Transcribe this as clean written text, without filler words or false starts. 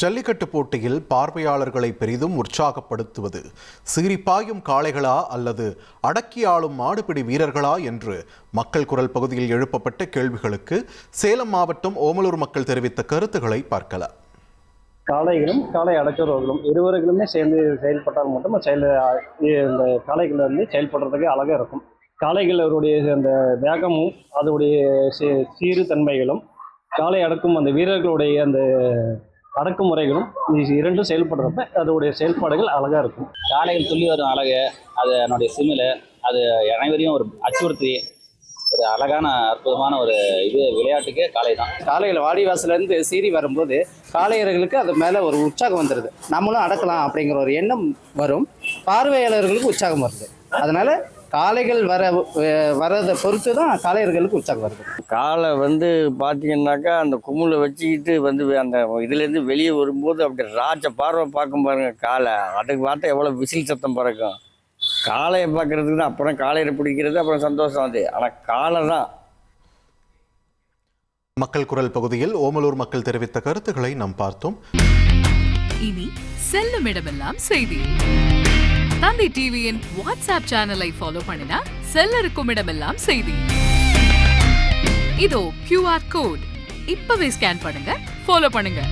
ஜல்லிக்கட்டு போட்டியில் பார்வையாளர்களை பெரிதும் உற்சாகப்படுத்துவது சீறிப்பாயும் காளைகளா அல்லது அடக்கி ஆளும் மாடுபிடி வீரர்களா என்று மக்கள் குரல் பகுதியில் எழுப்பப்பட்ட கேள்விகளுக்கு சேலம் மாவட்டம் ஓமலூர் மக்கள் தெரிவித்த கருத்துக்களை பார்க்கலாம். காளைகளும் காளை அடக்கிறவர்களும் இருவர்களுமே சேர்ந்து செயல்பட்டால் மட்டும் இந்த காளைகள் வந்து செயல்படுறதுக்கு அழகாக இருக்கும். காளைகளுடைய அந்த வேகமும் அதோடைய சீறு தன்மைகளும் காளை அடக்கும் அந்த வீரர்களுடைய அந்த அடக்குமுறைகளும் இரண்டும் செயல்படுறப்ப அதோடைய செயல்பாடுகள் அழகா இருக்கும். காளைகள் துள்ளி வரும் அழகு, அது அதனுடைய சிமில, அது அனைவரையும் ஒரு அச்சுறுத்தி ஒரு அழகான அற்புதமான ஒரு விளையாட்டுக்கு காளை தான். காளைகள் வாடிவாசலேருந்து சீறி வரும்போது காளையர்களுக்கு அது மேலே ஒரு உற்சாகம் வந்துடுது. நம்மளும் அடக்கலாம் அப்படிங்கிற ஒரு எண்ணம் வரும். பார்வையாளர்களுக்கு உற்சாகம் வருது. அதனால காளைகள் வரதை பொறுத்து தான் காளையர்களுக்கு உற்சாகம் வருது. காளை பார்த்தீங்கன்னாக்கா அந்த கும்மில் வச்சுக்கிட்டு அந்த இதுலேருந்து வெளியே வரும்போது அப்படி ராஜ பார்வை பார்க்கும் பாருங்க. காளை அதுக்கு பார்த்தா எவ்வளோ விசில் சத்தம் பறக்கும். காளையை பார்க்கறதுக்கு தான் அப்புறம் காளையை பிடிக்கிறது அப்புறம் சந்தோஷம் அது. ஆனால் காளை தான். மக்கள் குரல் பகுதியில் ஓமலூர் மக்கள் தெரிவித்த கருத்துக்களை நாம் பார்த்தோம். இனி செல்லும் இடமெல்லாம் செய்தி. தந்தை டிவியின் வாட்ஸ்அப் சேனலை ஃபாலோ பண்ணினா செல்லருக்கும் இடமெல்லாம் செய்தி. இதோ QR கோட் இப்பவே ஸ்கேன் பண்ணுங்க, ஃபாலோ பண்ணுங்க.